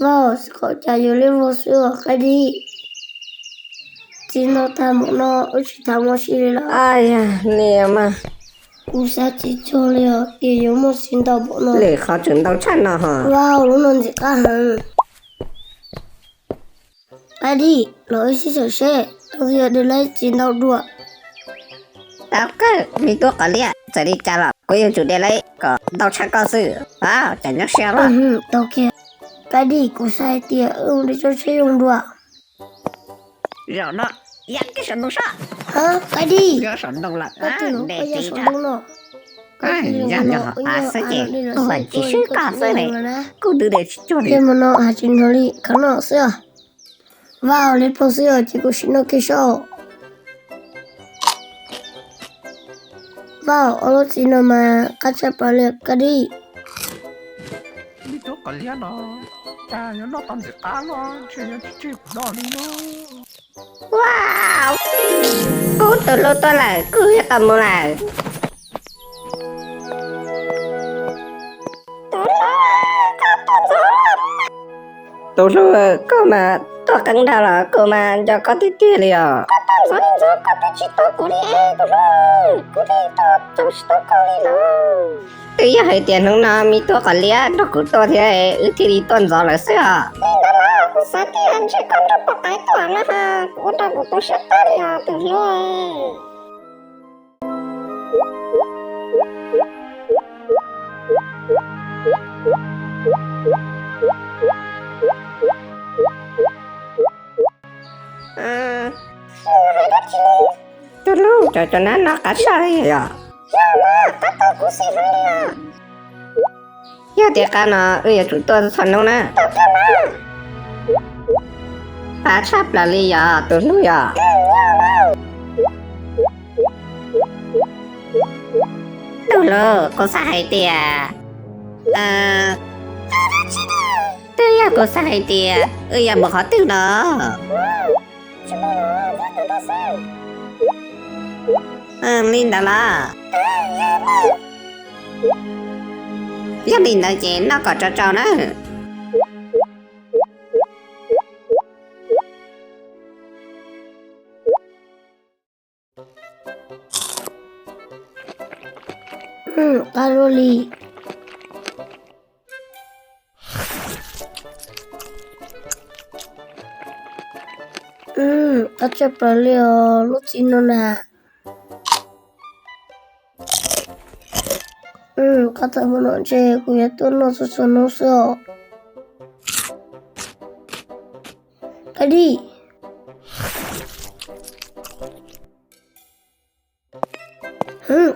Wow, sekolah vô cái đi. Chỉ nó tham một nó, ở chỉ tham một xí là. Ai à, nè mà. Cú sa chỉ cho liều, kì yếu một xin tàu bộ nó. Lệ khó chuẩn tao chăn nào hả? Wow, lúc nó chỉ cả hẳn. Cái đi, lỗi xí sở xe, tao giờ để lấy xin tàu đùa. Tao cứ, mi tôi có liệt, giờ đi trả lọ. Cô yêu chủ đề lấy, có tao chắc có sự. Wow, chẳng nhắc xe lọ. Tao kia. Cái đi, cú sa tìa, để cho xe dùng đùa. Rồi nó, dắt cái sẵn đông sao? Hả? Cái đi. Cái sẵn đông là, để tí ra. Sẽ chị, cô phải chỉ sư cả sự này. Cô đưa để cho đi. Cái mà nó, chính nó đi, khá nó xưa. Wow, lên phố xưa, chỉ có xin nó kia show. Wow, alo xin nó mà, cắt chạp bà liệt, cái đi. Đi tôi có liệt đó. Chà, nó tầm sẽ cá nó, chứ đó đi nó. Wow, cô từ lâu tôi lại, cứ tầm một lại. Tôi rồi, cô mà tôi căng đau là cô mà cho có tí tiền liền. Cô tôi rồi, cho có tí chỉ tôi của đi tôi rồi. Cô đi tôi trong tôi có đi nó. Tôi giờ hay tiền không nào, mi tôi có liệt, nó cứ tôi thì thì đi tuần rồi là sao? Đi đó là, cô sát tiền chỉ còn được một cái tuần là ha. Cô ta của tôi sẽ tới liền từ rồi. Tôi luôn cho nó cả sai à. Giờ thì cái nó chúng tôi thành đâu nè. Bà sắp là lý à, tôi nuôi à. Đâu lơ, có sai tìa. Tôi ya có sai tìa. Ya bỏ khó tiêu đó. Linda là gia đình đó chị nó có trò nữa. Caroli. Cắt chạp bà liều, lúc xin nó nè. Cắt chạp bà nó chê, cô nhé tôi nó sơ nó sơ. Cái đi.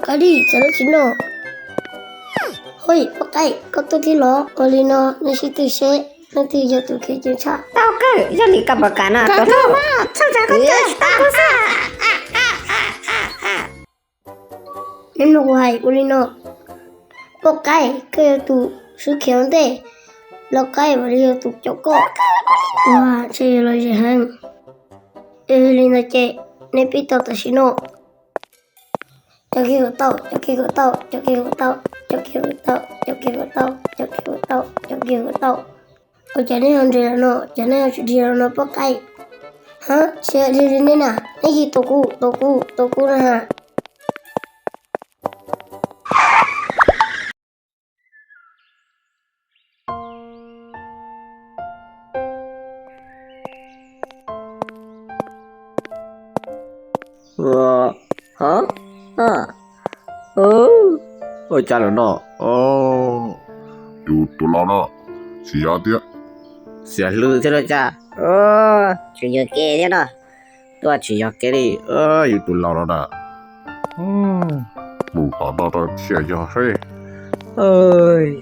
Cái đi, chả nó chín nó. Ôi, bác cái, có tôi thì nó, có lý nó xin tôi xe. Nó thì giờ tôi kể chuyện sao. Tao cứ, giờ lý cặp bà cả nà. Tao đâu mà, sao chả có chết, tao có sao. Nên nó hay, cô lý nó. Bác cái tụ sự khéo thế. Nó cái mà đi tụ cho cô. Wow, chơi là gì hăng. Lý nó chê, nên bị tao ta xin nó. Cho kia của tao, cho kia của tao, cho kia của tao, cho kia của tao, cho kia của tao, cho kia của tao, cho kia của tao. Ôi chả nên hơn gì nó, chả nên hơn gì nó bác cái. Hả? Sẽ đi đến đây nè. Này gì tổ cụ nè hả? Hả? Ôi chà là nó. Juttu lana. Sijatia. Sẽ lưu cho nó cha. Chủ nhật kê thế đó. Tôi chủ nhật kê đi. Juttu lana. Bukan tata siya he. Ôi.